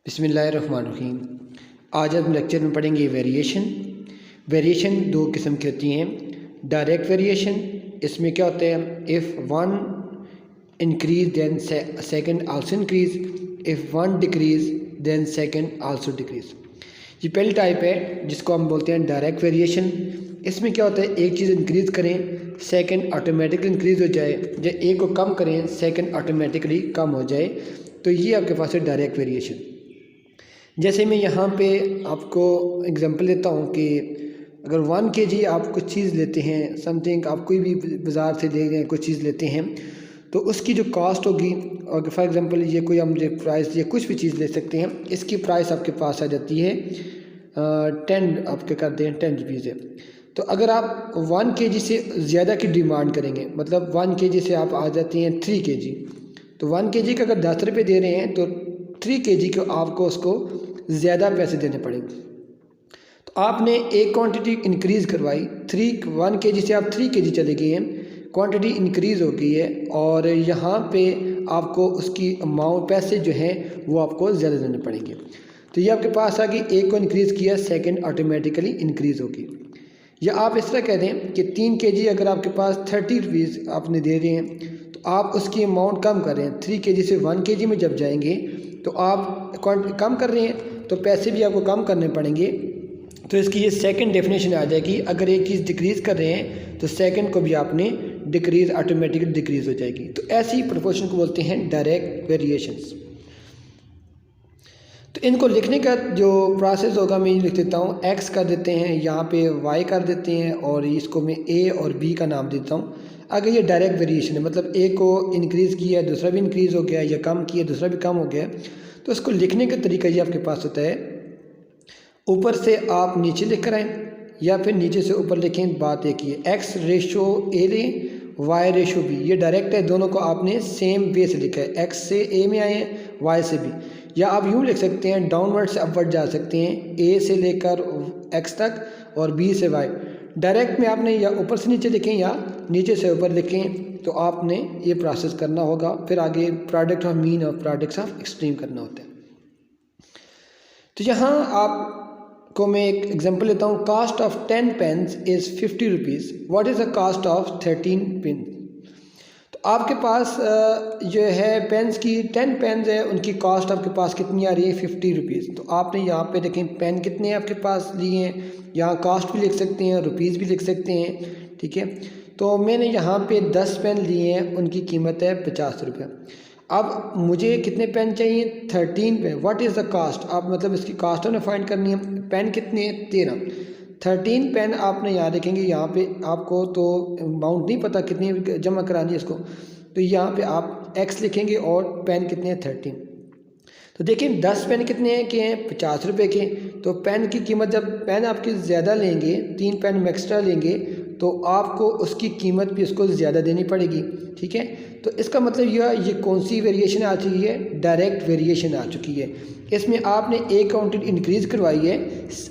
बिस्मिल्लाहिर्रहमानिर्रहीम। आज हम लेक्चर में पढ़ेंगे वेरिएशन। वेरिएशन दो किस्म की होती हैं। डायरेक्ट वेरिएशन, इसमें क्या होता है, if one increase then second also increase, if one decrease then second also decrease. ये पहली टाइप है जिसको हम बोलते हैं डायरेक्ट वेरिएशन। इसमें क्या होता है, एक चीज़ इंक्रीज़ करें सेकंड ऑटोमेटिकली इंक्रीज़ हो जाए, या एक को कम करें सेकंड ऑटोमेटिकली कम हो जाए, तो ये आपके पास है डायरेक्ट वेरिएशन। जैसे मैं यहाँ पे आपको एग्जांपल देता हूँ कि अगर 1 kg आप कुछ चीज़ लेते हैं, समथिंग आप कोई भी बाज़ार से ले गए कुछ चीज़ लेते हैं, तो उसकी जो कॉस्ट होगी, और फॉर एग्जांपल ये कोई हम प्राइस या कुछ भी चीज़ ले सकते हैं, इसकी प्राइस आपके पास आ जाती है 10, आपके करते हैं 10 रुपीज़ है। तो अगर आप 1 kg से ज़्यादा की डिमांड करेंगे, मतलब 1 kg से आप आ जाते हैं 3 kg, तो 1 kg का अगर 10 रुपये दे रहे हैं तो 3 kg को आपको उसको ज़्यादा पैसे देने पड़ेंगे। तो आपने एक क्वांटिटी इंक्रीज़ करवाई, 1 kg से आप 3 kg चले गए हैं, क्वांटिटी इंक्रीज़ हो गई है, और यहाँ पे आपको उसकी अमाउंट पैसे जो हैं वो आपको ज़्यादा देने पड़ेंगे। तो ये आपके पास आ गई, एक को इंक्रीज़ किया सेकंड ऑटोमेटिकली इंक्रीज़ होगी। या आप इस तरह कह दें कि 3 kg अगर आपके पास 30 रुपीज़ आपने दे रहे हैं, तो आप उसकी अमाउंट कम कर रहे हैं। 3 kg से 1 kg में जब जाएंगे तो आप कम कर रहे हैं, तो पैसे भी आपको कम करने पड़ेंगे। तो इसकी ये सेकंड डेफिनेशन आ जाएगी, अगर एक चीज़ डिक्रीज़ कर रहे हैं तो सेकंड को भी आपने डिक्रीज़ ऑटोमेटिकली डिक्रीज़ हो जाएगी। तो ऐसी प्रोपोर्शन को बोलते हैं डायरेक्ट वेरिएशंस। तो इनको लिखने का जो प्रोसेस होगा, मैं लिख देता हूँ, x कर देते हैं, यहाँ पे y कर देते हैं, और इसको मैं a और b का नाम देता हूँ। अगर ये डायरेक्ट वेरिएशन है, मतलब a को इंक्रीज़ किया दूसरा भी इंक्रीज़ हो गया, या कम किया दूसरा भी कम हो गया, तो इसको लिखने का तरीका ये आपके पास होता है, ऊपर से आप नीचे लिख कर आएँ या फिर नीचे से ऊपर लिखें, बात एक ही है। x रेशो a लें, y रेशो b, ये डायरेक्ट है, दोनों को आपने सेम वे से लिखा है, x से a में आए हैं, y से b। या आप यूँ लिख सकते हैं, डाउनवर्ड से अपवर्ड जा सकते हैं, a से लेकर x तक और b से y। डायरेक्ट में आपने या ऊपर से नीचे लिखें या नीचे से ऊपर लिखें, तो आपने ये प्रोसेस करना होगा। फिर आगे प्रोडक्ट ऑफ मीन और प्रोडक्ट्स ऑफ एक्सट्रीम करना होता है। तो यहाँ आपको मैं एक एग्जांपल लेता हूँ, cost of 10 pens is 50 rupees, what is the cost of 13 pen. तो आपके पास जो है पेन्स की 10 पेन्स है, उनकी कॉस्ट आपके पास कितनी आ रही है, 50 रुपीज़। तो आपने यहाँ पे देखें पेन कितने आपके पास लिए हैं, यहाँ कॉस्ट भी लिख सकते हैं, रुपीज़ भी लिख सकते हैं, ठीक है। तो मैंने यहाँ पे 10 पेन लिए हैं, उनकी कीमत है 50 रुपये। अब मुझे कितने पेन चाहिए, 13 pen. What is the cost, आप मतलब इसकी कास्ट हमने फाइंड करनी है। पेन कितने हैं, 13। 13 पेन आपने यहाँ देखेंगे, यहाँ पे आपको तो अमाउंट नहीं पता कितनी जमा करानी है इसको, तो यहाँ पे आप x लिखेंगे और पेन कितने हैं, 13। तो देखिए 10 पेन कितने हैं के हैं, 50 रुपये के। तो पेन की कीमत, जब पेन आपकी ज़्यादा लेंगे, 3 पेन में एक्स्ट्रा लेंगे, तो आपको उसकी कीमत भी उसको ज़्यादा देनी पड़ेगी, ठीक है। तो इसका मतलब ये कौन सी वेरिएशन आ चुकी है, डायरेक्ट वेरिएशन आ चुकी है। इसमें आपने एक क्वांटिटी इंक्रीज़ करवाई है,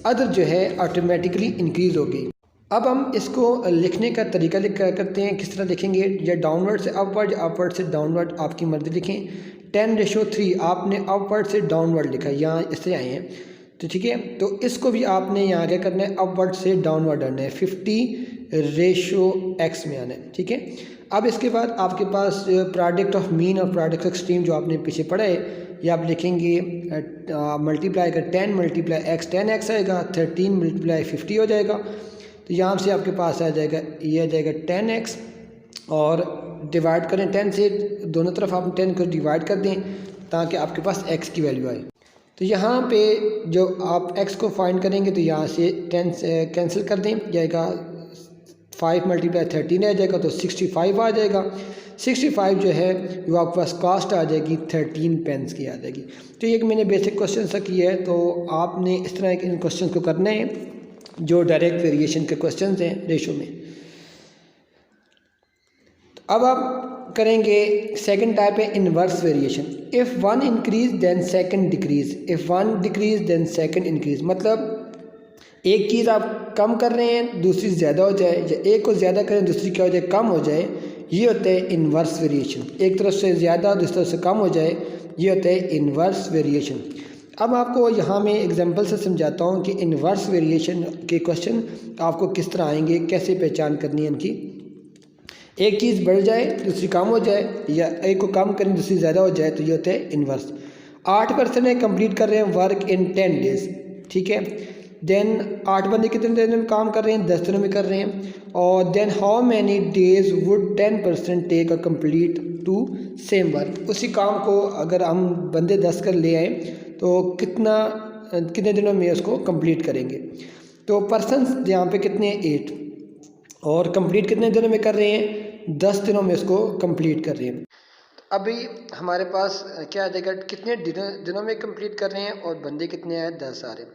अदर जो है ऑटोमेटिकली इंक्रीज़ हो गई। अब हम इसको लिखने का तरीका करते हैं, किस तरह लिखेंगे, या डाउनवर्ड से अपवर्ड, अपवर्ड से डाउनवर्ड, आपकी मर्ज़ी लिखें। 10:3 आपने अपवर्ड से डाउनवर्ड लिखा, यहाँ इससे आए हैं, तो ठीक है। तो इसको भी आपने यहाँ क्या करना है, अपवर्ड से डाउनवर्ड आना है, 50:x में आना है, ठीक है। अब इसके बाद आपके पास प्रोडक्ट ऑफ मीन और प्रोडक्ट ऑफ एक्सट्रीम जो आपने पीछे पढ़ा है, ये आप लिखेंगे मल्टीप्लाई कर 10 × x 10x आएगा, 13 × 50 हो जाएगा। तो यहाँ से आपके पास आ जाएगा, ये आ जाएगा 10x, और डिवाइड करें 10 से, दोनों तरफ आप 10 को डिवाइड कर दें ताकि आपके पास x की वैल्यू आए। तो यहाँ पे जो आप x को फाइंड करेंगे, तो यहाँ से 10 से कैंसिल कर दें, जाएगा 5 × 13 आ जाएगा, तो 65 आ जाएगा। 65 जो है वो आपके पास कास्ट आ जाएगी 13 पेन्स की आ जाएगी। तो ये मैंने बेसिक क्वेश्चन सा किया है, तो आपने इस तरह के इन क्वेश्चन को करना है जो डायरेक्ट वेरिएशन के क्वेश्चन हैं रेशो में। तो अब आप करेंगे सेकंड टाइप है inverse variation. If one increase then second decrease, if one decrease then second increase, मतलब एक चीज़ आप कम कर रहे हैं दूसरी ज़्यादा हो जाए, या एक को ज़्यादा करें दूसरी क्या हो जाए, कम हो जाए, ये होता है इनवर्स वेरिएशन। एक तरफ से ज़्यादा दूसरी तरफ से कम हो जाए, ये होता है इनवर्स वेरिएशन। अब आपको यहाँ मैं एग्जांपल से समझाता हूँ कि इन्वर्स वेरिएशन के क्वेश्चन आपको किस तरह आएंगे, कैसे पहचान करनी है इनकी। एक चीज़ बढ़ जाए दूसरी कम हो जाए, या एक को कम करें दूसरी ज़्यादा हो जाए, तो ये होता है इन्वर्स। 8% है कंप्लीट कर रहे हैं वर्क इन 10 डेज, ठीक है। देन 8 बंदे कितने दिनों में काम कर रहे हैं, 10 दिनों में कर रहे हैं। और then how many days would 10% take a complete to same work. उसी काम को अगर हम बंदे 10 कर ले आए तो कितने दिनों में उसको कंप्लीट करेंगे। तो पर्सनस यहाँ पे कितने हैं, 8, और कंप्लीट कितने दिनों में कर रहे हैं, 10 दिनों में उसको कंप्लीट कर रहे हैं। अभी हमारे पास क्या आ जाएगा, कितने दिनों में कंप्लीट कर रहे हैं और बंदे कितने हैं, 10 आ रहे हैं।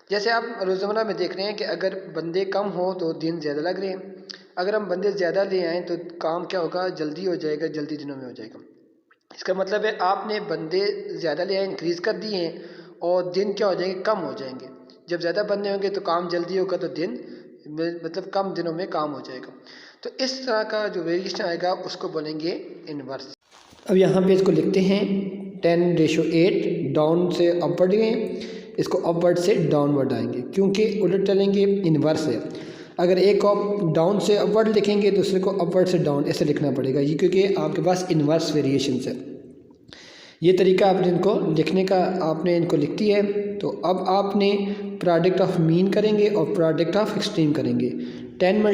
जैसे आप रोज़मर्रा में देख रहे हैं कि अगर बंदे कम हो तो दिन ज़्यादा लग रहे हैं, अगर हम बंदे ज़्यादा ले आएँ तो काम क्या होगा, जल्दी हो जाएगा, जल्दी दिनों में हो जाएगा। इसका मतलब है आपने बंदे ज़्यादा ले आए, इंक्रीज़ कर दिए हैं, और दिन क्या हो जाएंगे, कम हो जाएंगे। जब ज़्यादा बंदे होंगे तो काम जल्दी होगा, तो दिन मतलब कम दिनों में काम हो जाएगा। तो इस तरह का जो वेरिएशन आएगा उसको बोलेंगे इन्वर्स। अब यहाँ पे इसको लिखते हैं 10:8, डाउन से अपवर्ड गए, इसको अपवर्ड से डाउनवर्ड आएंगे, क्योंकि उलट चलेंगे, इन्वर्स है। अगर एक को डाउन से अपवर्ड लिखेंगे दूसरे को अपवर्ड से डाउन, ऐसे लिखना पड़ेगा ये, क्योंकि आपके पास इन्वर्स वेरिएशन है। ये तरीका आपने इनको लिखने का आपने इनको लिख दिया है। तो अब आपने प्रोडक्ट ऑफ मीन करेंगे और प्रोडक्ट ऑफ एक्सट्रीम करेंगे। 10 ×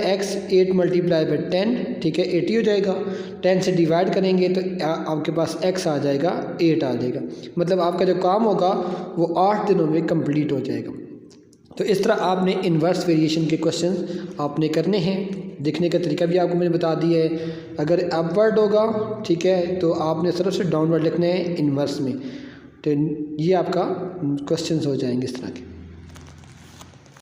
x, 8 × 10, ठीक है, 80 हो जाएगा। 10 से डिवाइड करेंगे तो आपके पास x आ जाएगा, 8 आ जाएगा। मतलब आपका जो काम होगा वो 8 दिनों में कंप्लीट हो जाएगा। तो इस तरह आपने इन्वर्स वेरिएशन के क्वेश्चन आपने करने हैं। देखने का तरीका भी आपको मैंने बता दिया है। अगर अपवर्ड होगा, ठीक है, तो आपने सिर्फ से डाउनवर्ड लिखना है इन्वर्स में। तो ये आपका क्वेश्चंस हो जाएंगे इस तरह के।